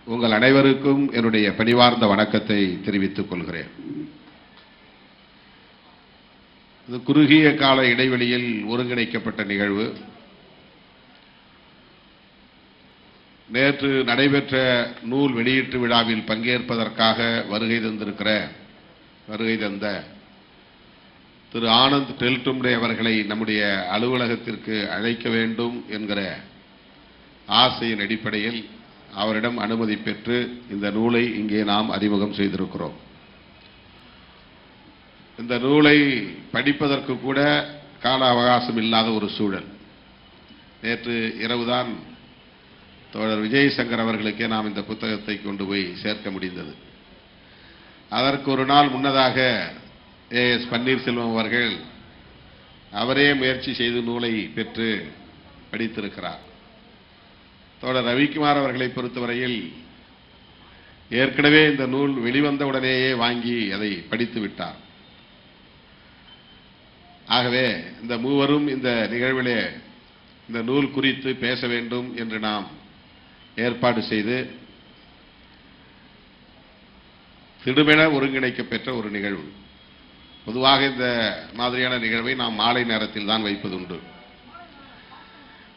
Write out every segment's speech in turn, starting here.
உங்கள் அனைவருக்கும் என்னுடைய பணிவார்ந்த வணக்கத்தை தெரிவித்துக் கொள்கிறேன். இது குறுகிய கால இடைவெளியில் ஒருங்கிணைக்கப்பட்ட நிகழ்வு. நேற்று நடைபெற்ற நூல் வெளியீட்டு விழாவில் பங்கேற்பதற்காக வருகை தந்த திரு ஆனந்த் டெல்டும்டே அவர்களை நம்முடைய அலுவலகத்திற்கு அழைக்க வேண்டும் என்கிற ஆசையின் அடிப்படையில் அவரிடம் அனுமதி பெற்று இந்த நூலை இங்கே நாம் அறிமுகம் செய்திருக்கிறோம். இந்த நூலை படிப்பதற்கு கூட கால அவகாசம் இல்லாத ஒரு சூழல். நேற்று இரவுதான் தோழர் விஜய் சங்கர் அவர்களுக்கே நாம் இந்த புத்தகத்தை கொண்டு போய் சேர்க்க முடிந்தது. அதற்கு ஒரு நாள் முன்னதாக ஏஎஸ் பன்னீர்செல்வம் அவர்கள் அவரே முயற்சி செய்து நூலை பெற்று படித்திருக்கிறார். தோழர் ரவிக்குமார் அவர்களை பொறுத்தவரையில் ஏற்கனவே இந்த நூல் வெளிவந்தவுடனேயே வாங்கி அதை படித்து விட்டார். ஆகவே இந்த மூவரும் இந்த நிகழ்விலே இந்த நூல் குறித்து பேச வேண்டும் என்று நாம் ஏற்பாடு செய்து திடுமென ஒருங்கிணைக்கப்பெற்ற ஒரு நிகழ்வு. பொதுவாக இந்த மாதிரியான நிகழ்வை நாம் மாலை நேரத்தில் தான் வைப்பதுண்டு.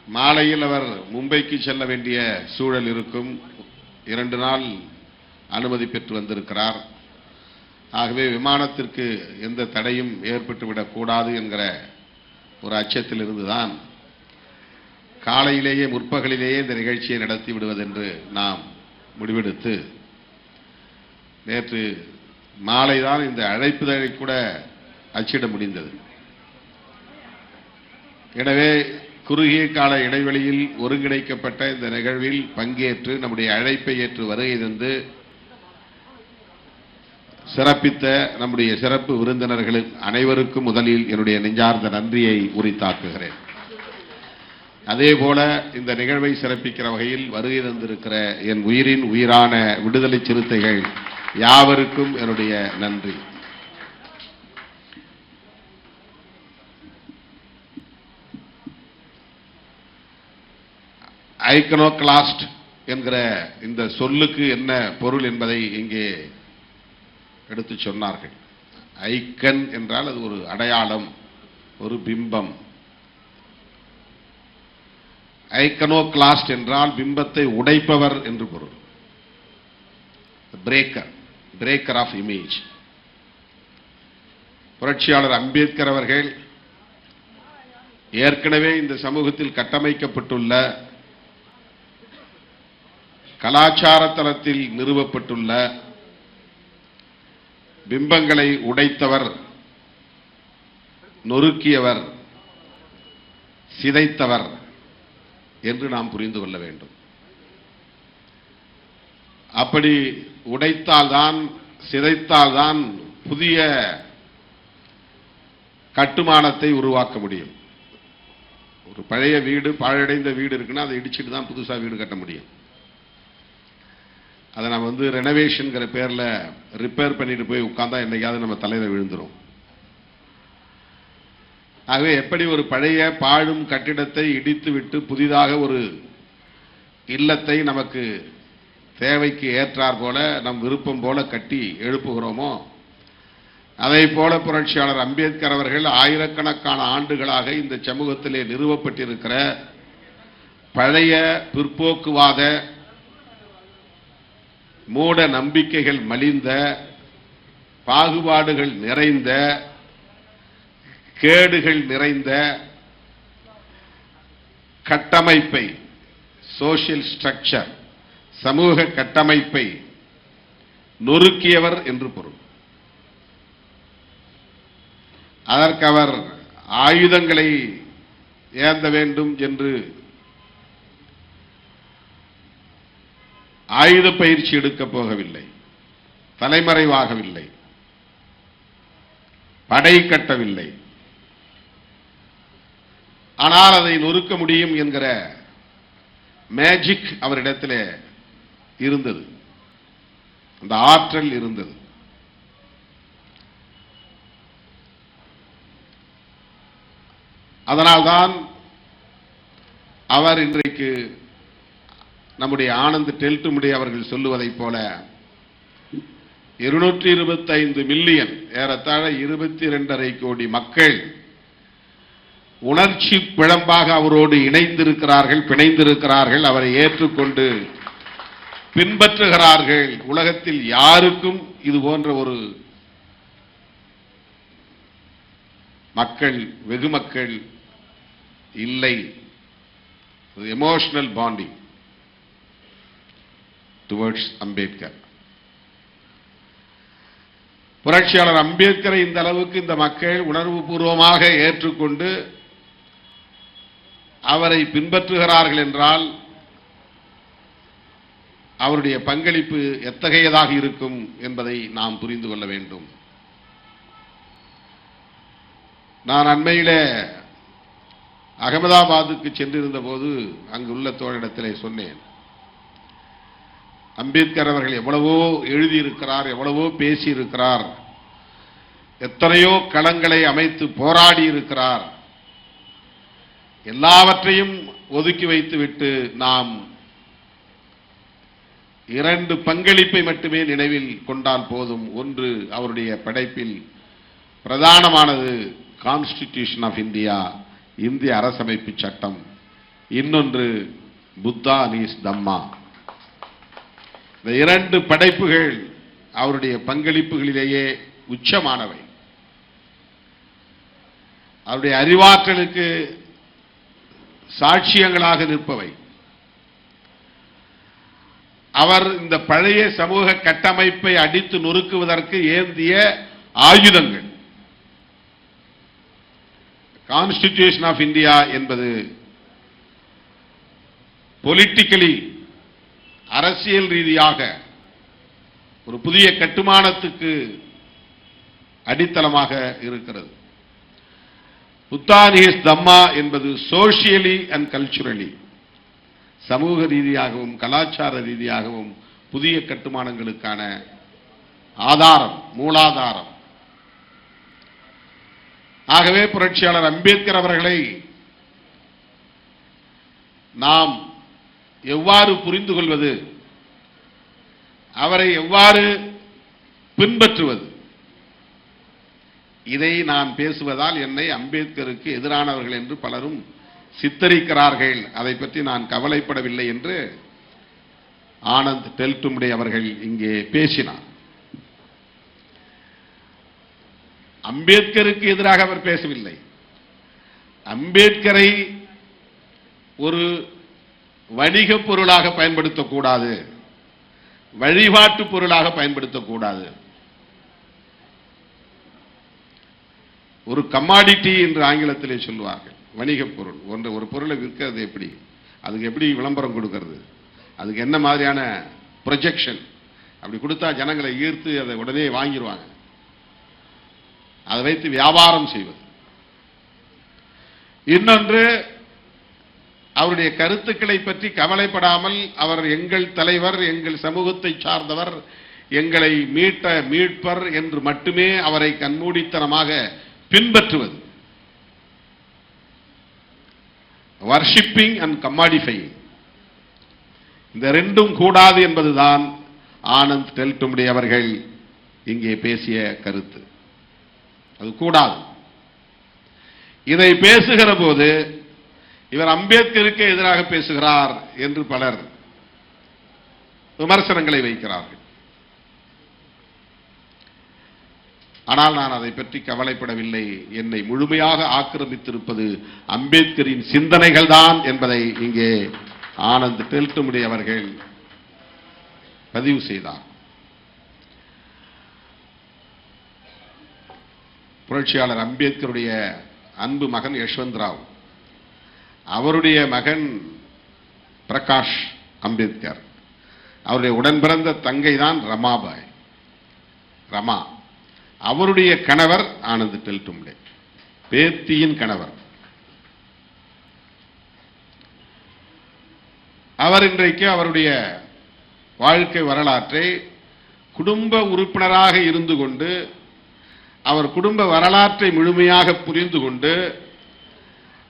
மாலையில் அவர் மும்பைக்கு செல்ல வேண்டிய சூழல் இருக்கும். 2 நாள் அனுமதி பெற்று வந்திருக்கிறார். ஆகவே விமானத்திற்கு எந்த தடையும் ஏற்பட்டுவிடக் கூடாது என்கிற ஒரு அச்சத்தில் இருந்துதான் காலையிலேயே முற்பகலிலேயே இந்த நிகழ்ச்சியை நடத்தி விடுவதென்று நாம் முடிவெடுத்து நேற்று மாலைதான் இந்த அழைப்புதழை கூட அச்சிட முடிந்தது. எனவே குறுகிய கால இடைவெளியில் ஒருங்கிணைக்கப்பட்ட இந்த நிகழ்வில் பங்கேற்று நம்முடைய அழைப்பை ஏற்று வருகை தந்து சிறப்பித்த நம்முடைய சிறப்பு விருந்தினர்கள் அனைவருக்கும் முதலில் என்னுடைய நெஞ்சார்ந்த நன்றியை உரித்தாக்குகிறேன். அதேபோல இந்த நிகழ்வை சிறப்பிக்கிற வகையில் வருகை தந்திருக்கிற என் உயிரின் உயிரான விடுதலை சிறுத்தைகள் யாவருக்கும் என்னுடைய நன்றி. ஐக்கனோகிளாஸ்ட் என்கிற இந்த சொல்லுக்கு என்ன பொருள் என்பதை இங்கே எடுத்து சொன்னார்கள். ஐக்கன் என்றால் அது ஒரு அடையாளம், ஒரு பிம்பம். ஐக்கனோகிளாஸ்ட் என்றால் பிம்பத்தை உடைப்பவர் என்று பொருள். Breaker of image. புரட்சியாளர் அம்பேத்கர் அவர்கள் ஏற்கனவே இந்த சமூகத்தில் கட்டமைக்கப்பட்டுள்ள கலாச்சார தளத்தில் நிறுவப்பட்டுள்ள பிம்பங்களை உடைத்தவர், நொறுக்கியவர், சிதைத்தவர் என்று நாம் புரிந்து கொள்ள வேண்டும். அப்படி உடைத்தால்தான், சிதைத்தால்தான் புதிய கட்டுமானத்தை உருவாக்க முடியும். ஒரு பழைய வீடு, பாழடைந்த வீடு இருக்குன்னா அதை இடிச்சுட்டு தான் புதுசா வீடு கட்ட முடியும். அதை நம்ம ரெனோவேஷன்ங்கிற பேர்ல ரிப்பேர் பண்ணிட்டு போய் உட்கார்ந்தா என்னைக்காவது நம்ம தலையில விழுந்துரும். ஆகவே எப்படி ஒரு பழைய பாழும் கட்டிடத்தை இடித்து விட்டு புதிதாக ஒரு இல்லத்தை நமக்கு தேவைக்கு ஏற்றார் போல நம் விருப்பம் போல கட்டி எழுப்புகிறோமோ, அதை போல புரட்சியாளர் அம்பேத்கர் அவர்கள் ஆயிரக்கணக்கான ஆண்டுகளாக இந்த சமூகத்திலே நிறுவப்பட்டிருக்கிற பழைய பிற்போக்குவாத மூட நம்பிக்கைகள் மலிந்த, பாகுபாடுகள் நிறைந்த, கேடுகள் நிறைந்த கட்டமைப்பை, சோசியல் ஸ்ட்ரக்சர், சமூக கட்டமைப்பை நொறுக்கியவர் என்று பொருள். அதற்கு அவர் ஆயுதங்களை ஏந்த வேண்டும் என்று ஆயுத பயிற்சி எடுக்க போகவில்லை, தலைமறைவாகவில்லை, படை கட்டவில்லை. ஆனால் அதை நொறுக்க முடியும் என்கிற மேஜிக் அவரிடத்தில் இருந்தது, அந்த ஆற்றல் இருந்தது. அதனால்தான் அவர் இன்றைக்கு நம்முடைய ஆனந்த் டெல்டுமுடி அவர்கள் சொல்லுவதைப் போல 225 மில்லியன், ஏறத்தாழ 22.5 கோடி மக்கள் உணர்ச்சி பிழம்பாக அவரோடு இணைந்திருக்கிறார்கள், பிணைந்திருக்கிறார்கள், அவரை ஏற்றுக்கொண்டு பின்பற்றுகிறார்கள். உலகத்தில் யாருக்கும் இது போன்ற ஒரு மக்கள், வெகு மக்கள் இல்லை. Emotional bonding towards Ambedkar. புரட்சியாளர் அம்பேத்கரை இந்த அளவுக்கு இந்த மக்கள் உணர்வு பூர்வமாக ஏற்றுக்கொண்டு அவரை பின்பற்றுகிறார்கள் என்றால் அவருடைய பங்களிப்பு எத்தகையதாக இருக்கும் என்பதை நாம் புரிந்து கொள்ள வேண்டும். நான் அண்மையிலே அகமதாபாத்துக்கு சென்றிருந்த போது அங்குள்ள தோழிடத்திலே சொன்னேன், அம்பேத்கர் அவர்கள் எவ்வளவோ எழுதியிருக்கிறார், எவ்வளவோ பேசியிருக்கிறார், எத்தனையோ களங்களை அமைத்து போராடி இருக்கிறார். எல்லாவற்றையும் ஒதுக்கி வைத்துவிட்டு நாம் 2 பங்களிப்பை மட்டுமே நினைவில் கொண்டால் போதும். ஒன்று, அவருடைய படைப்பில் பிரதானமானது கான்ஸ்டிடியூஷன் ஆஃப் இந்தியா, இந்திய அரசமைப்பு சட்டம். இன்னொன்று புத்தா அண்ட் ஹிஸ் தம்மா. இந்த 2 படைப்புகள் அவருடைய பங்களிப்புகளிலேயே உச்சமானவை. அவருடைய அறிவாற்றலுக்கு சாட்சியங்களாக நிற்பவை. அவர் இந்த பழைய சமூக கட்டமைப்பை அடித்து நொறுக்குவதற்கு ஏந்திய ஆயுதங்கள். கான்ஸ்டிடியூஷன் ஆஃப் இந்தியா என்பது பொலிட்டிக்கலி, அரசியல் ரீதியாக ஒரு புதிய கட்டுமானத்துக்கு அடித்தளமாக இருக்கிறது. புத்தா அண்ட் ஹிஸ் தம்மா என்பது சோசியலி அண்ட் கல்ச்சுரலி, சமூக ரீதியாகவும் கலாச்சார ரீதியாகவும் புதிய கட்டுமானங்களுக்கான ஆதாரம், மூலாதாரம். ஆகவே புரட்சியாளர் அம்பேத்கர் அவர்களை நாம் எவ்வாறு புரிந்து கொள்வது, அவரை எவ்வாறு பின்பற்றுவது, இதை நான் பேசுவதால் என்னை அம்பேத்கருக்கு எதிரானவர்கள் என்று பலரும் சித்தரிக்கிறார்கள். அதை பற்றி நான் கவலைப்படவில்லை என்று ஆனந்த் டெல்டுமுடி அவர்கள் இங்கே பேசினார். அம்பேத்கருக்கு எதிராக அவர் பேசவில்லை. அம்பேத்கரை ஒரு வணிக பொருளாக பயன்படுத்தக்கூடாது, வழிபாட்டு பொருளாக பயன்படுத்தக்கூடாது. ஒரு கமாடிட்டி என்று ஆங்கிலத்திலே சொல்வார்கள், வணிக பொருள். ஒரு பொருளை விற்கிறது எப்படி, அதுக்கு எப்படி விளம்பரம் கொடுக்கிறது, அதுக்கு என்ன மாதிரியான ப்ரொஜெக்ஷன், அப்படி கொடுத்தா ஜனங்களை ஈர்த்து அதை உடனே வாங்கிடுவாங்க. அதை வைத்து வியாபாரம் செய்வது. இன்னொன்று, அவருடைய கருத்துக்களை பற்றி கவலைப்படாமல் அவர் எங்கள் தலைவர், எங்கள் சமூகத்தை சார்ந்தவர், எங்களை மீட்பர் என்று மட்டுமே அவரை கண்மூடித்தனமாக பின்பற்றுவது. வர்ஷிப்பிங் அண்ட் கமாடிஃபையிங், இந்த 2ம் கூடாது என்பதுதான் ஆனந்த் டெல்டுமுடி அவர்கள் இங்கே பேசிய கருத்து. அது கூடாது. இதை பேசுகிற போது இவர் அம்பேத்கருக்கு எதிராக பேசுகிறார் என்று பலர் விமர்சனங்களை வைக்கிறார்கள். ஆனால் நான் அதை பற்றி கவலைப்படவில்லை. என்னை முழுமையாக ஆக்கிரமித்திருப்பது அம்பேத்கரின் சிந்தனைகள் தான் என்பதை இங்கே ஆனந்த் டெல்டுமுடி அவர்கள் பதிவு செய்தார். புரட்சியாளர் அம்பேத்கருடைய அன்பு மகன் யஷ்வந்த் ராவ், அவருடைய மகன் பிரகாஷ் அம்பேத்கர், அவருடைய உடன் பிறந்த தங்கை தான் ரமாபாய், ரமா. அவருடைய கணவர் ஆனந்த் டெல்டுமுடி, பேத்தியின் கணவர். அவர் இன்றைக்கு அவருடைய வாழ்க்கை வரலாற்றை குடும்ப உறுப்பினராக இருந்து கொண்டு, அவர் குடும்ப வரலாற்றை முழுமையாக புரிந்து கொண்டு,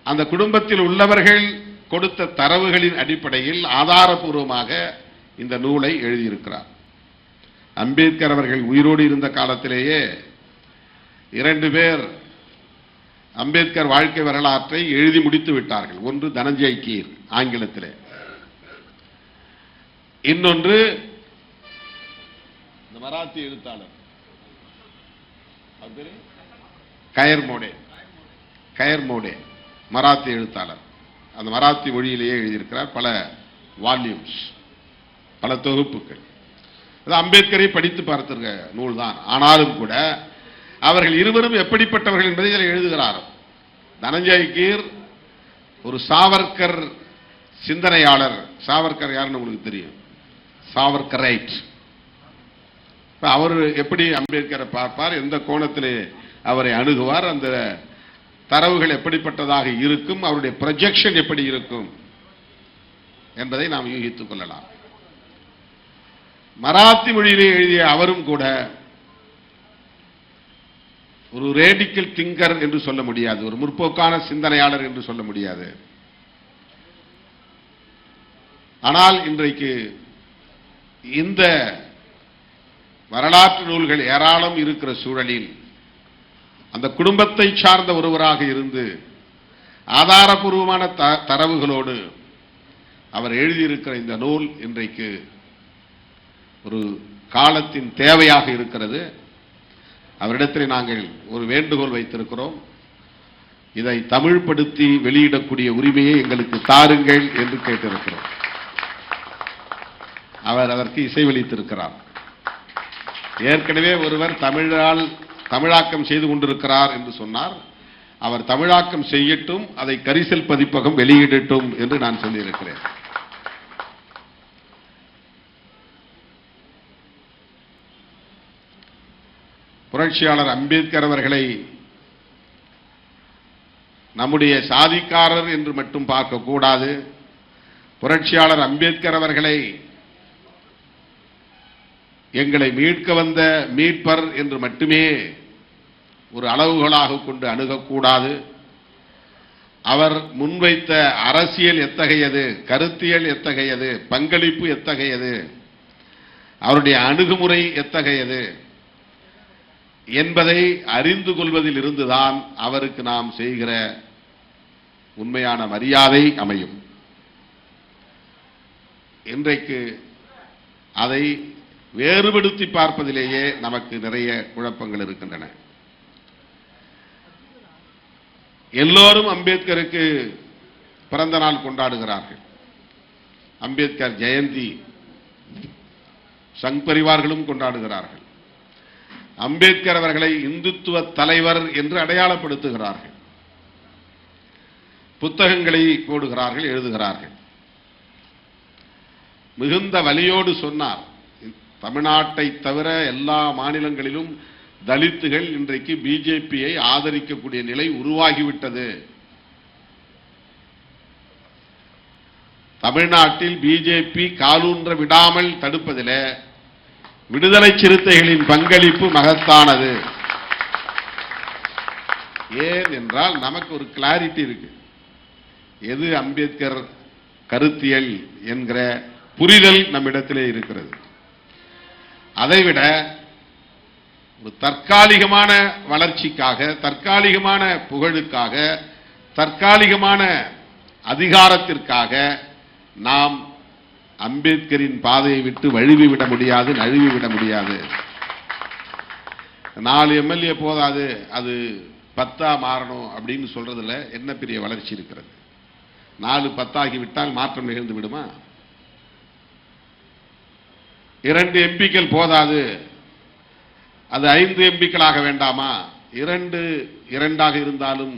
அந்த குடும்பத்தில் உள்ளவர்கள் கொடுத்த தரவுகளின் அடிப்படையில் ஆதாரபூர்வமாக இந்த நூலை எழுதியிருக்கிறார். அம்பேத்கர் அவர்கள் உயிரோடு இருந்த காலத்திலேயே 2 பேர் அம்பேத்கர் வாழ்க்கை வரலாற்றை எழுதி முடித்து விட்டார்கள். ஒன்று தனஞ்சய் கீர் ஆங்கிலத்திலே, இன்னொன்று மராத்தி எழுத்தாளர் கயர் மோடே மராத்தி எழுத்தாளர். அந்த மராத்தி மொழியிலேயே எழுதியிருக்கிறார் பல வால்யூம்ஸ், பல தொகுப்புகள். அம்பேத்கரை படித்து பார்த்திருக்க நூல் தான். ஆனாலும் கூட அவர்கள் இருவரும் எப்படிப்பட்டவர்கள் என்பதை இதில் எழுதுகிறார். தனஞ்சய் கீர் ஒரு சாவர்கர் சிந்தனையாளர். சாவர்கர் யாருன்னு உங்களுக்கு தெரியும், சாவர்கர் ரைட். அவர் எப்படி அம்பேத்கரை பார்ப்பார், எந்த கோணத்திலே அவரை அணுகுவார், அந்த தரவுகள் எப்படிப்பட்டதாக இருக்கும், அவருடைய ப்ரொஜெக்ஷன் எப்படி இருக்கும் என்பதை நாம் யூகித்துக் கொள்ளலாம். மராத்தி மொழியிலே எழுதிய அவரும் கூட ஒரு ரேடிக்கல் திங்கர் என்று சொல்ல முடியாது, ஒரு முற்போக்கான சிந்தனையாளர் என்று சொல்ல முடியாது. ஆனால் இன்றைக்கு இந்த வரலாற்று நூல்கள் ஏராளம் இருக்கிற சூழலில் அந்த குடும்பத்தை சார்ந்த ஒருவராக இருந்து ஆதாரபூர்வமான தரவுகளோடு அவர் எழுதியிருக்கிற இந்த நூல் இன்றைக்கு ஒரு காலத்தின் தேவையாக இருக்கிறது. அவரிடத்தில் நாங்கள் ஒரு வேண்டுகோள் வைத்திருக்கிறோம். இதை தமிழ்படுத்தி வெளியிடக்கூடிய உரிமையை எங்களுக்கு தாருங்கள் என்று கேட்டிருக்கிறோம். அவர் அதற்கு இசைவளித்திருக்கிறார். ஏற்கனவே ஒருவர் தமிழாக்கம் செய்து கொண்டிருக்கிறார் என்று சொன்னார். அவர் தமிழாக்கம் செய்யட்டும், அதை கரிசல் பதிப்பகம் வெளியிடட்டும் என்று நான் சொல்லியிருக்கிறேன். புரட்சியாளர் அம்பேத்கர் அவர்களை நம்முடைய சாதிக்காரர் என்று மட்டும் பார்க்கக்கூடாது. புரட்சியாளர் அம்பேத்கர் அவர்களை எங்களை மீட்க வந்த மீட்பர் என்று மட்டுமே ஒரு அளவுகோலாக கொண்டு அணுகக்கூடாது. அவர் முன்வைத்த அரசியல் எத்தகையது, கருத்தியல் எத்தகையது, பங்களிப்பு எத்தகையது, அவருடைய அணுகுமுறை எத்தகையது என்பதை அறிந்து கொள்வதில் இருந்துதான் அவருக்கு நாம் செய்கிற உண்மையான மரியாதை அமையும். இன்றைக்கு அதை வேறுபடுத்தி பார்ப்பதிலேயே நமக்கு நிறைய குழப்பங்கள் இருக்கின்றன. எல்லோரும் அம்பேத்கருக்கு பிறந்த நாள் கொண்டாடுகிறார்கள். அம்பேத்கர் ஜெயந்தி சங் பரிவார்களும் கொண்டாடுகிறார்கள். அம்பேத்கர் அவர்களை இந்துத்துவ தலைவர் என்று அடையாளப்படுத்துகிறார்கள். புத்தகங்களை போடுகிறார்கள், எழுதுகிறார்கள். மிகுந்த வலியோடு சொன்னார், தமிழ்நாட்டை தவிர எல்லா மாநிலங்களிலும் தலித்துகள் இன்றைக்கு பிஜேபியை ஆதரிக்கக்கூடிய நிலை உருவாகிவிட்டது. தமிழ்நாட்டில் பிஜேபி காலூன்ற விடாமல் தடுப்பதில் விடுதலை சிறுத்தைகளின் பங்களிப்பு மகத்தானது. ஏன் என்றால் நமக்கு ஒரு கிளாரிட்டி இருக்கு, எது அம்பேத்கர் கருத்தியல் என்கிற புரிதல் நம்மிடத்திலே இருக்கிறது. அதைவிட ஒரு தற்காலிகமான வளர்ச்சிக்காக, தற்காலிகமான புகழுக்காக, தற்காலிகமான அதிகாரத்திற்காக நாம் அம்பேத்கரின் பாதையை விட்டு வழுவிவிட முடியாது, நழுவிவிட முடியாது. 4 எம்எல்ஏ போதாது, அது 10 மாறணும் அப்படின்னு சொல்றதுல என்ன பெரிய வளர்ச்சி இருக்கிறது? 4 10 விட்டால் மாற்றம் நிகழ்ந்து விடுமா? 2 எம்பிக்கள் போதாது, அது 5 எம்பிக்களாக வேண்டாமா? 2 2ஆக இருந்தாலும்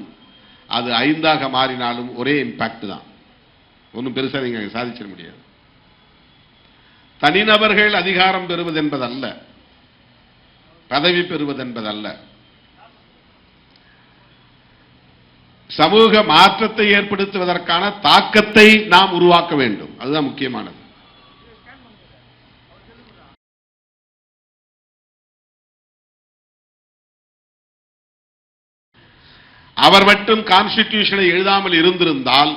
அது 5ஆக மாறினாலும் ஒரே இம்பாக்ட் தான். ஒன்றும் பெருசா நீங்க சாதிச்சிட முடியாது. தனிநபர்கள் அதிகாரம் பெறுவது என்பதல்ல, பதவி பெறுவது என்பதல்ல, சமூக மாற்றத்தை ஏற்படுத்துவதற்கான தாக்கத்தை நாம் உருவாக்க வேண்டும். அதுதான் முக்கியமானது. அவர் மட்டும் கான்ஸ்டிடியூஷனை எழுதாமல் இருந்திருந்தால்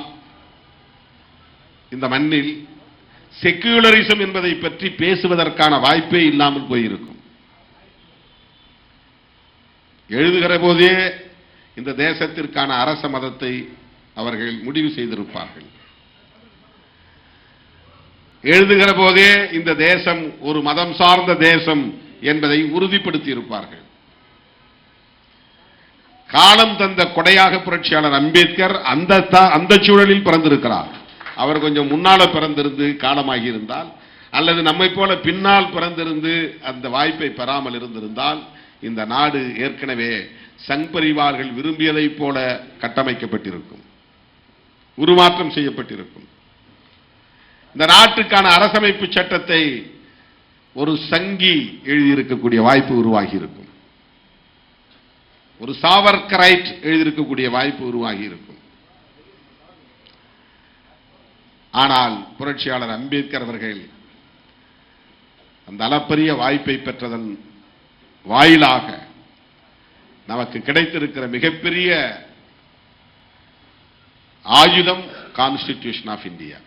இந்த மண்ணில் செக்குலரிசம் என்பதை பற்றி பேசுவதற்கான வாய்ப்பே இல்லாமல் போயிருக்கும். எழுதுகிற போதே இந்த தேசத்திற்கான அரச மதத்தை அவர்கள் முடிவு செய்திருப்பார்கள். எழுதுகிற போதே இந்த தேசம் ஒரு மதம் சார்ந்த தேசம் என்பதை உறுதிப்படுத்தி இருப்பார்கள். காலம் தந்த கொடையாக புரட்சியாளர் அம்பேத்கர் அந்த சூழலில் பிறந்திருக்கிறார். அவர் கொஞ்சம் முன்னால பிறந்திருந்து காலமாகி இருந்தால், அல்லது நம்மை போல பின்னால் பிறந்திருந்து அந்த வாய்ப்பை பெறாமல் இருந்திருந்தால், இந்த நாடு ஏற்கனவே சங் பரிவார்கள் விரும்பியதை போல கட்டமைக்கப்பட்டிருக்கும், உருமாற்றம் செய்யப்பட்டிருக்கும். இந்த நாட்டுக்கான அரசமைப்பு சட்டத்தை ஒரு சங்கி எழுதியிருக்கக்கூடிய வாய்ப்பு உருவாகி இருக்கும், ஒரு சாவர்கரைட் எழுதியிருக்கக்கூடிய வாய்ப்பு உருவாகி இருக்கும். ஆனால் புரட்சியாளர் அம்பேத்கர் அவர்கள் அந்த அளப்பரிய வாய்ப்பை பெற்றதன் வாயிலாக நமக்கு கிடைத்திருக்கிற மிகப்பெரிய ஆயுதம் கான்ஸ்டிடியூஷன் ஆஃப் இந்தியா.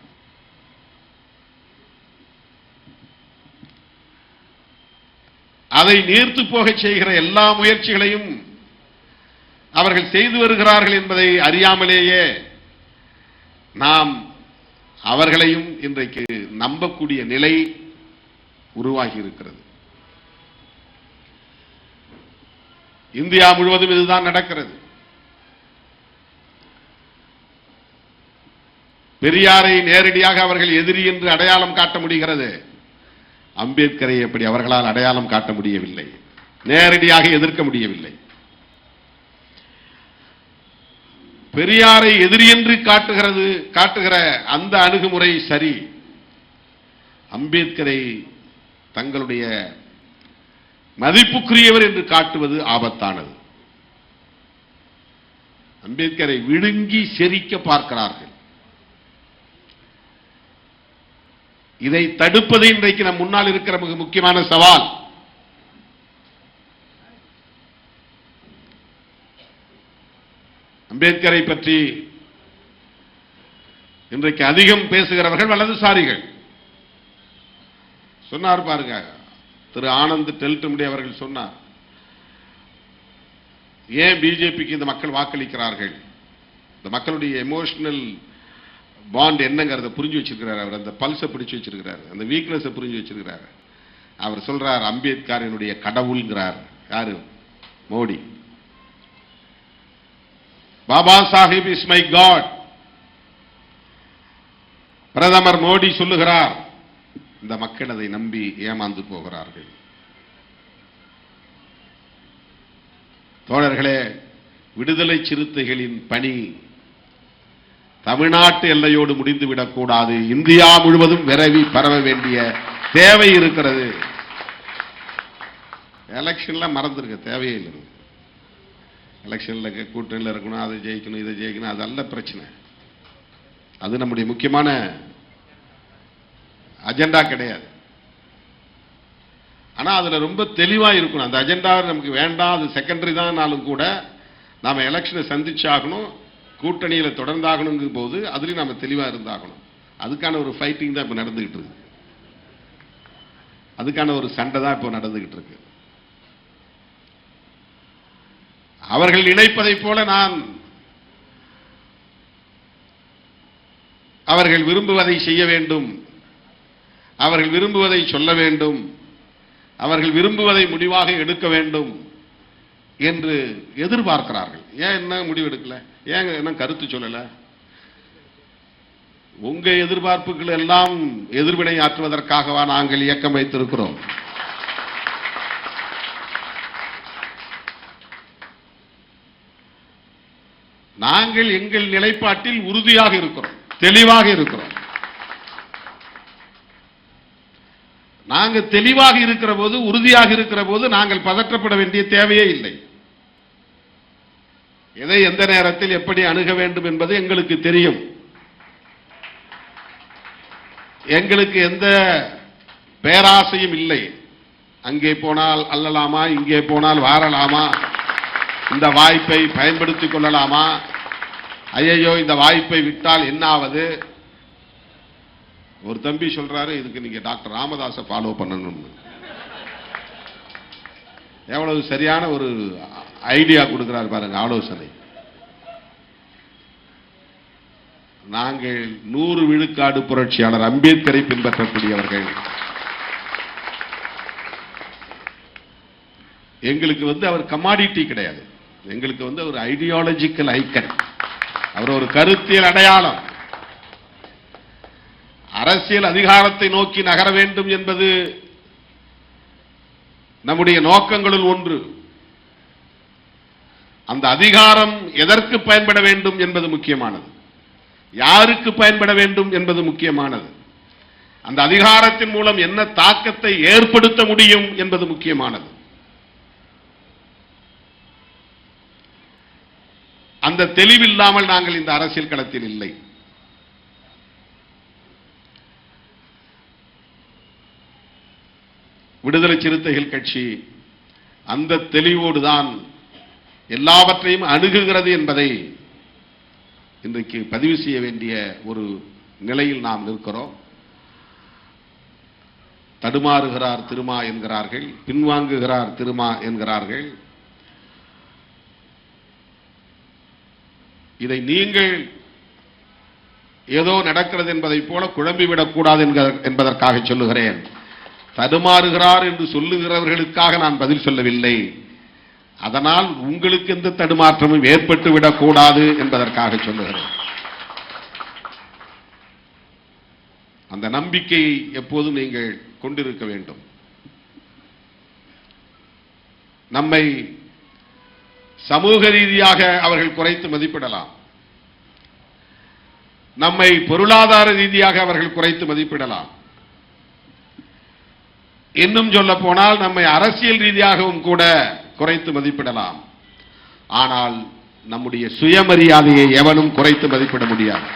அதை நீர்த்து போக செய்கிற எல்லா முயற்சிகளையும் அவர்கள் செய்து வருகிறார்கள் என்பதை அறியாமலேயே நாம் அவர்களையும் இன்றைக்கு நம்பக்கூடிய நிலை உருவாகி இருக்கிறது. இந்தியா முழுவதும் இதுதான் நடக்கிறது. பெரியாரை நேரடியாக அவர்கள் எதிரி என்று அடையாளம் காட்ட முடிகிறது. அம்பேத்கரை எப்படி அவர்களால் அடையாளம் காட்ட முடியவில்லை, நேரடியாக எதிர்க்க முடியவில்லை. பெரியாரை எதிரி என்று காட்டுகிற அந்த அணுகுமுறை சரி, அம்பேத்கரை தங்களுடைய மதிப்புக்குரியவர் என்று காட்டுவது ஆபத்தானது. அம்பேத்கரை விழுங்கி செரிக்க பார்க்கிறார்கள். இதை தடுப்பது இன்றைக்கு நம் முன்னால் இருக்கிற மிக முக்கியமான சவால். அம்பேத்கரை பற்றி இன்றைக்கு அதிகம் பேசுகிறவர்கள் வலதுசாரிகள். சொன்னார் பாருங்க, திரு ஆனந்த் டெல்டமுடி அவர்கள் சொன்னார், ஏன் பிஜேபிக்கு இந்த மக்கள் வாக்களிக்கிறார்கள், இந்த மக்களுடைய எமோஷனல் பாண்ட் என்னங்கிறத புரிஞ்சு வச்சிருக்கிறார். அவர் அந்த பல்ஸை பிடிச்சு வச்சிருக்கிறார், அந்த வீக்னஸை புரிஞ்சு வச்சிருக்கிறார். அவர் சொல்றார், அம்பேத்கரினுடைய கடவுள்ங்கிறார். யாரு? Modi. Baba Sahib is my God. பிரதமர் மோடி சொல்லுகிறார். இந்த மக்கள் அதை நம்பி ஏமாந்து போகிறார்கள். தோழர்களே, விடுதலை சிறுத்தைகளின் பணி தமிழ்நாட்டு எல்லையோடு முடிந்துவிடக் கூடாது. இந்தியா முழுவதும் விரவி பரவ வேண்டிய தேவை இருக்கிறது. எலெக்ஷன்ல மறந்துருக்க தேவையே இல்லை. எலெக்ஷன்ல கூட்டணியில் இருக்கணும், அதை ஜெயிக்கணும், இதை ஜெயிக்கணும், அதல்ல பிரச்சனை. அது நம்முடைய முக்கியமான அஜெண்டா கிடையாது. ஆனா அதுல ரொம்ப தெளிவா இருக்கணும். அந்த அஜெண்டா நமக்கு வேண்டாம், அது செகண்டரி தான் கூட நாம எலெக்ஷனை சந்திச்சாகணும், கூட்டணியில தொடர்ந்தாகணும் போது அதுலயும் நாம தெளிவா இருந்தாகணும். அதுக்கான ஒரு ஃபைட்டிங் தான் இப்ப நடந்துகிட்டு இருக்கு. அதுக்கான ஒரு சண்டை தான் இப்போ நடந்துகிட்டு இருக்கு. அவர்கள் நினைப்பதை போல நான் அவர்கள் விரும்புவதை செய்ய வேண்டும், அவர்கள் விரும்புவதை சொல்ல வேண்டும், அவர்கள் விரும்புவதை முடிவாக எடுக்க வேண்டும் என்று எதிர்பார்க்கிறார்கள். ஏன் என்ன முடிவு எடுக்கல, ஏன் என்ன கருத்து சொல்லல? உங்க எதிர்பார்ப்புகள் எல்லாம் எதிர்வினை ஆற்றுவதற்காகவா நாங்கள் இயக்கம் வைத்திருக்கிறோம்? நாங்கள் எங்கள் நிலைப்பாட்டில் உறுதியாக இருக்கிறோம், தெளிவாக இருக்கிறோம். நாங்கள் தெளிவாக இருக்கிற போது, உறுதியாக இருக்கிற போது நாங்கள் பதற்றப்பட வேண்டிய தேவையே இல்லை. எதை எந்த நேரத்தில் எப்படி அணுக வேண்டும் என்பது எங்களுக்கு தெரியும். எங்களுக்கு எந்த பேராசையும் இல்லை. அங்கே போனால் அல்லலாமா, இங்கே போனால் வாரலாமா, இந்த வாய்ப்பை பயன்படுத்திக் கொள்ளலாமா, ஐயோ இந்த வாய்ப்பை விட்டால் என்னாவது, ஒரு தம்பி சொல்றாரு, இதுக்கு நீங்க டாக்டர் ராமதாஸை ஃபாலோ பண்ணணும்னு. எவ்வளவு சரியான ஒரு ஐடியா கொடுக்கிறார் பாருங்க, ஆலோசனை. நாங்கள் 100 விழுக்காடு புரட்சியாளர் அம்பேத்கரை பின்பற்றக்கூடியவர்கள். எங்களுக்கு அவர் கமாடிட்டி கிடையாது, எங்களுக்கு ஒரு ஐடியாலஜிக்கல் ஐக்கன், அவர் ஒரு கருத்தியல் அடையாளம். அரசியல் அதிகாரத்தை நோக்கி நகர வேண்டும் என்பது நம்முடைய நோக்கங்களுள் ஒன்று. அந்த அதிகாரம் எதற்கு பயன்பட வேண்டும் என்பது முக்கியமானது, யாருக்கு பயன்பட வேண்டும் என்பது முக்கியமானது, அந்த அதிகாரத்தின் மூலம் என்ன தாக்கத்தை ஏற்படுத்த முடியும் என்பது முக்கியமானது. அந்த தெளிவில்லாமல் நாங்கள் இந்த அரசியல் களத்தில் இல்லை. விடுதலை சிறுத்தைகள் கட்சி அந்த தெளிவோடு தான் எல்லாவற்றையும் அணுகுகிறது என்பதை இன்றைக்கு பதிவு செய்ய வேண்டிய ஒரு நிலையில் நாம் இருக்கிறோம். தடுமாறுகிறார் திருமா என்கிறார்கள், பின்வாங்குகிறார் திருமா என்கிறார்கள். இதை நீங்கள் ஏதோ நடக்கிறது என்பதை போல குழம்பிவிடக்கூடாது என்பதற்காக சொல்லுகிறேன். தடுமாறுகிறார் என்று சொல்லுகிறவர்களுக்காக நான் பதில் சொல்லவில்லை. அதனால் உங்களுக்கு எந்த தடுமாற்றமும் ஏற்பட்டு விடக்கூடாது என்பதற்காக சொல்லுகிறேன். அந்த நம்பிக்கையை எப்போதும் நீங்கள் கொண்டிருக்க வேண்டும். நம்மை சமூக ரீதியாக அவர்கள் குறைத்து மதிப்பிடலாம், நம்மை பொருளாதார ரீதியாக அவர்கள் குறைத்து மதிப்பிடலாம், இன்னும் சொல்ல போனால் நம்மை அரசியல் ரீதியாகவும் கூட குறைத்து மதிப்பிடலாம். ஆனால் நம்முடைய சுயமரியாதையை எவனும் குறைத்து மதிப்பிட முடியாது.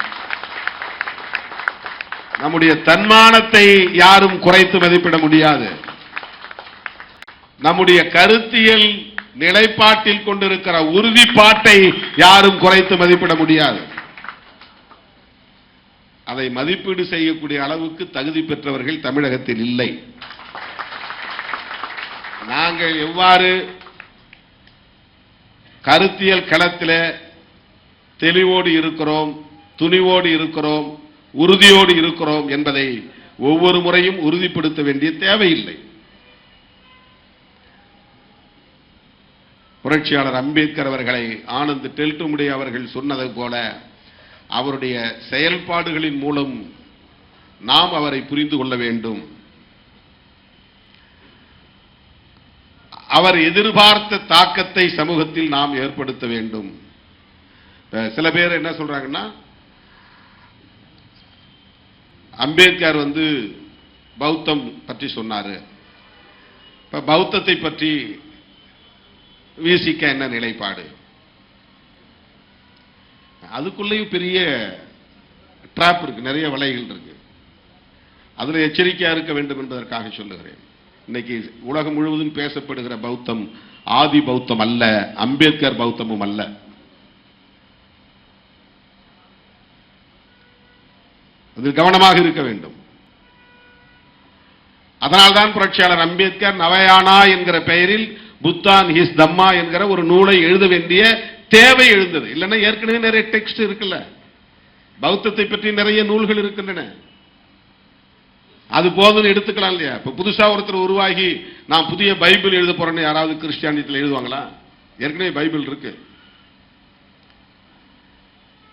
நம்முடைய தன்மானத்தை யாரும் குறைத்து மதிப்பிட முடியாது. நம்முடைய கருத்தியல் நிலைப்பாட்டில் கொண்டிருக்கிற உறுதிப்பாட்டை யாரும் குறைத்து மதிப்பிட முடியாது. அதை மதிப்பீடு செய்யக்கூடிய அளவுக்கு தகுதி பெற்றவர்கள் தமிழகத்தில் இல்லை. நாங்கள் எவ்வாறு கருத்தியல் களத்தில் தெளிவோடு இருக்கிறோம், துணிவோடு இருக்கிறோம், உறுதியோடு இருக்கிறோம் என்பதை ஒவ்வொரு முறையும் உறுதிப்படுத்த வேண்டிய தேவையில்லை. புரட்சியாளர் அம்பேத்கர் அவர்களை ஆனந்த் டெல்டுமுடி அவர்கள் சொன்னது போல அவருடைய செயல்பாடுகளின் மூலம் நாம் அவரை புரிந்து கொள்ள வேண்டும். அவர் எதிர்பார்த்த தாக்கத்தை சமூகத்தில் நாம் ஏற்படுத்த வேண்டும். சில பேர் என்ன சொல்றாங்கன்னா, அம்பேத்கர் பௌத்தம் பற்றி சொன்னாரு, இப்ப பௌத்தத்தை பற்றி விசிக என்ன நிலைப்பாடு? அதுக்குள்ளேயும் பெரிய டிராப் இருக்கு, நிறைய வலைகள் இருக்கு. அதுல எச்சரிக்கையா இருக்க வேண்டும் என்பதற்காக சொல்லுகிறேன். இன்னைக்கு உலகம் முழுவதும் பேசப்படுகிற பௌத்தம் ஆதி பௌத்தம் அல்ல, அம்பேத்கர் பௌத்தமும் அல்ல. அதில் கவனமாக இருக்க வேண்டும். அதனால்தான் புரட்சியாளர் அம்பேத்கர் நவயானா என்கிற பெயரில் புத்தான் ஹிஸ் தம்மா என்கிற ஒரு நூலை எழுத வேண்டிய தேவை எழுந்தது. இல்லைன்னா ஏற்கனவே நிறைய டெக்ஸ்ட் இருக்குல்ல, பௌத்தத்தை பற்றி நிறைய நூல்கள் இருக்கின்றன, அது போதும் எடுத்துக்கலாம் இல்லையா? இப்ப புதுசா ஒருத்தர் உருவாகி நான் புதிய பைபிள் எழுத போறேன்னு யாராவது கிறிஸ்டியானிட்டியில் எழுதுவாங்களா? ஏற்கனவே பைபிள் இருக்கு.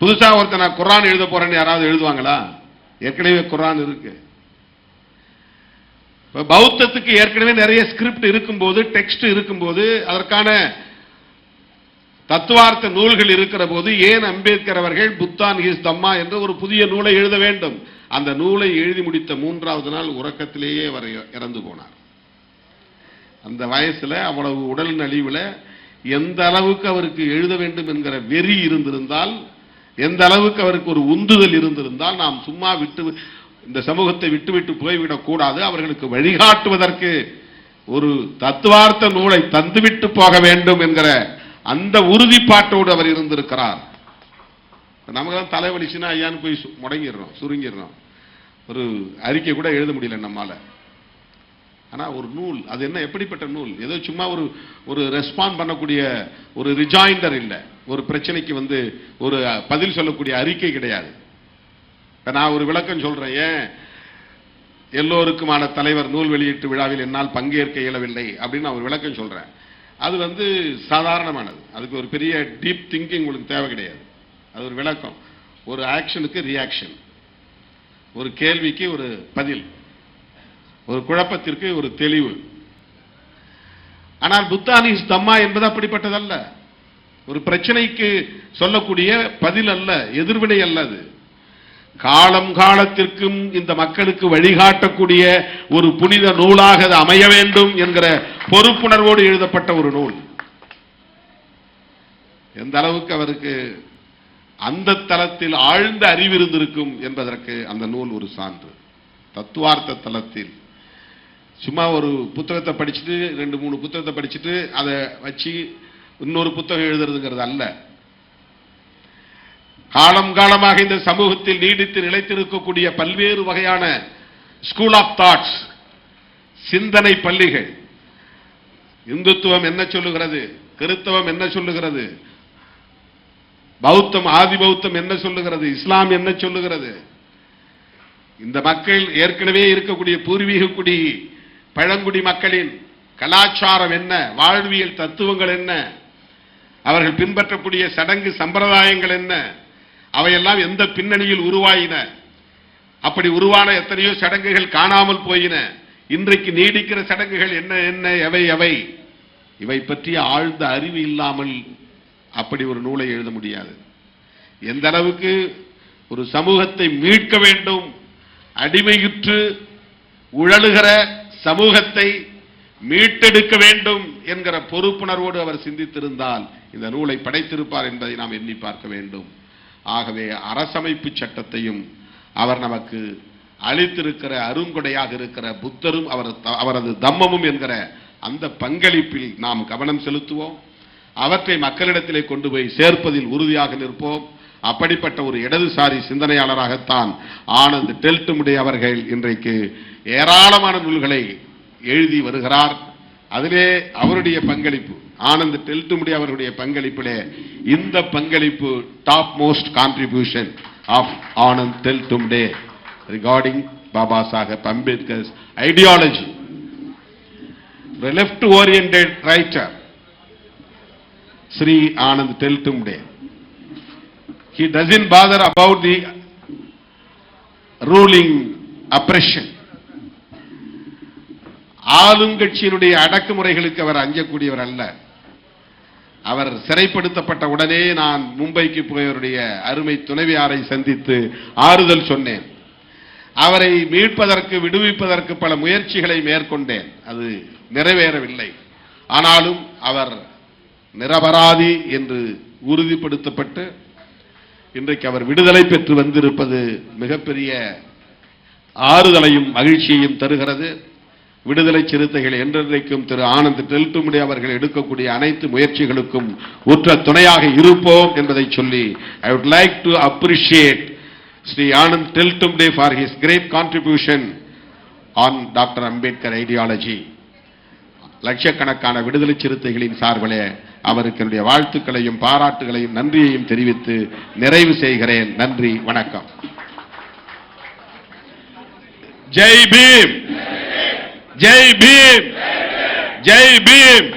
புதுசா ஒருத்தர் நான் குர்ஆன் எழுத போறேன்னு யாராவது எழுதுவாங்களா? ஏற்கனவே குர்ஆன் இருக்கு. பௌத்தத்துக்கு ஏற்கனவே நிறைய ஸ்கிரிப்ட் இருக்கும்போது, டெக்ஸ்ட் இருக்கும்போது, அதற்கான தத்துவார்த்த நூல்கள் இருக்கிற போது ஏன் அம்பேத்கர் அவர்கள் புத்தான் ஹிஸ் தம்மா என்ற ஒரு புதிய நூலை எழுத வேண்டும்? அந்த நூலை எழுதி முடித்த 3வது நாள் உறக்கத்திலேயே அவர் இறந்து போனார். அந்த வயசுல அவ்வளவு உடல் நலிவுல எந்த அளவுக்கு அவருக்கு எழுத வேண்டும் என்கிற வெறி இருந்திருந்தால், எந்த அளவுக்கு அவருக்கு ஒரு உந்துதல் இருந்திருந்தால், நாம் சும்மா இந்த சமூகத்தை விட்டுவிட்டு போய்விடக் கூடாது, அவர்களுக்கு வழிகாட்டுவதற்கு ஒரு தத்துவார்த்த நூலை தந்துவிட்டு போக வேண்டும் என்கிற அந்த உறுதிப்பாட்டோடு அவர் இருந்திருக்கிறார். நமக்கு தான் தலைவலிச்சுன்னா ஐயான்னு போய் முடங்கிடுறோம், சுருங்கிடுறோம். ஒரு அறிக்கை கூட எழுத முடியல நம்மால. ஆனா ஒரு நூல், அது என்ன எப்படிப்பட்ட நூல்? ஏதோ சும்மா ஒரு ரெஸ்பாண்ட் பண்ணக்கூடிய ஒரு ரிஜாயிண்டர் இல்ல, ஒரு பிரச்சனைக்கு ஒரு பதில் சொல்லக்கூடிய அறிக்கை கிடையாது. நான் ஒரு விளக்கம் சொல்றேன். ஏன் எல்லோருக்குமான தலைவர் நூல் வெளியீட்டு விழாவில் என்னால் பங்கேற்க இயலவில்லை அப்படின்னு நான் ஒரு விளக்கம் சொல்றேன். அது சாதாரணமானது, அதுக்கு ஒரு பெரிய டீப் திங்கிங் உங்களுக்கு தேவை கிடையாது. அது ஒரு விளக்கம். ஒரு ஆக்ஷனுக்கு ரியாக்ஷன், ஒரு கேள்விக்கு ஒரு பதில், ஒரு குழப்பத்திற்கு ஒரு தெளிவு. ஆனால் புத்தானிஸ் தம்மா என்பது அப்படிப்பட்டதல்ல. ஒரு பிரச்சனைக்கு சொல்லக்கூடிய பதில் அல்ல, எதிர்வினை அல்ல. அது காலம் காலத்திற்கும் இந்த மக்களுக்கு வழிகாட்டக்கூடிய ஒரு புனித நூலாக அது அமைய வேண்டும் என்கிற பொறுப்புணர்வோடு எழுதப்பட்ட ஒரு நூல். எந்த அளவுக்கு அவருக்கு அந்த தளத்தில் ஆழ்ந்த அறிவு இருந்திருக்கும் என்பதற்கு அந்த நூல் ஒரு சான்று. தத்துவார்த்த தளத்தில் சும்மா ஒரு புத்தகத்தை படிச்சுட்டு 2-3 புத்தகத்தை படிச்சுட்டு அதை வச்சு இன்னொரு புத்தகம் எழுதுறதுங்கிறது அல்ல. காலம் காலமாக இந்த சமூகத்தில் நீடித்து நிலைத்திருக்கக்கூடிய பல்வேறு வகையான ஸ்கூல் ஆஃப் தாட்ஸ், சிந்தனை பள்ளிகள், இந்துத்துவம் என்ன சொல்லுகிறது, கிறிஸ்தவம் என்ன சொல்லுகிறது, பௌத்தம் ஆதி பௌத்தம் என்ன சொல்லுகிறது, இஸ்லாம் என்ன சொல்லுகிறது, இந்த மக்கள் ஏற்கனவே இருக்கக்கூடிய பூர்வீக குடி பழங்குடி மக்களின் கலாச்சாரம் என்ன, வாழ்வியல் தத்துவங்கள் என்ன, அவர்கள் பின்பற்றக்கூடிய சடங்கு சம்பிரதாயங்கள் என்ன, அவையெல்லாம் எந்த பின்னணியில் உருவாயின, அப்படி உருவான எத்தனையோ சடங்குகள் காணாமல் போயின, இன்றைக்கு நீடிக்கிற சடங்குகள் என்ன என்ன, எவை எவை, இவை பற்றிய ஆழ்ந்த அறிவு இல்லாமல் அப்படி ஒரு நூலை எழுத முடியாது. எந்த அளவுக்கு ஒரு சமூகத்தை மீட்க வேண்டும், அடிமையுற்று உழலுகிற சமூகத்தை மீட்டெடுக்க வேண்டும் என்கிற பொறுப்புணர்வோடு அவர் சிந்தித்திருந்தால் இந்த நூலை படைத்திருப்பார் என்பதை நாம் எண்ணி பார்க்க வேண்டும். ஆகவே அரசமைப்பு சட்டத்தையும் அவர் நமக்கு அளித்திருக்கிற அருங்கொடையாக இருக்கிற புத்தரும் அவரது தம்மமும் என்கிற அந்த பங்களிப்பில் நாம் கவனம் செலுத்துவோம். அவற்றை மக்களிடத்திலே கொண்டு போய் சேர்ப்பதில் உறுதியாக நிற்போம். அப்படிப்பட்ட ஒரு இடதுசாரி சிந்தனையாளராகத்தான் ஆனந்த் டெல்டும்டே அவர்கள் இன்றைக்கு ஏராளமான நூல்களை எழுதி வருகிறார். அதிலே அவருடைய பங்களிப்பு, ஆனந்த் டெல்டும்டே அவருடைய பங்களிப்பிலே இந்த பங்களிப்பு top most contribution of Anand Teltumbde regarding Baba Saheb Ambedkar's ideology. A left oriented writer, Sri Anand Teltumde. He doesn't bother about the ruling oppression. ஆளுங்கட்சியினுடைய அடக்குமுறைகளுக்கு அவர் அஞ்சக்கூடியவர் அல்ல. அவர் சிறைப்படுத்தப்பட்ட உடனே நான் மும்பைக்கு போயவருடைய அருமை துணைவியாரை சந்தித்து ஆறுதல் சொன்னேன். அவரை மீட்பதற்கு விடுவிப்பதற்கு பல முயற்சிகளை மேற்கொண்டேன். அது நிறைவேறவில்லை. ஆனாலும் அவர் நிரபராதி என்று உறுதிப்படுத்தப்பட்டு இன்றைக்கு அவர் விடுதலை பெற்று வந்திருப்பது மிகப்பெரிய ஆறுதலையும் மகிழ்ச்சியையும் தருகிறது. விடுதலை சிறுத்தைகள் என்றென்றைக்கும் திரு ஆனந்த் டெல்டும்டே அவர்கள் எடுக்கக்கூடிய அனைத்து முயற்சிகளுக்கும் உற்ற துணையாக இருப்போம் என்பதை சொல்லி I would like to appreciate Sri Anand Teltumde for his great contribution on Dr. Ambedkar ideology. லட்சக்கணக்கான விடுதலை சிறுத்தைகளின் சார்பிலே அவருக்கு என்னுடைய வாழ்த்துக்களையும் பாராட்டுகளையும் நன்றியையும் தெரிவித்து நிறைவு செய்கிறேன். நன்றி, வணக்கம். ஜெய் பீம், ஜெய் பீம், ஜெய் பீம்.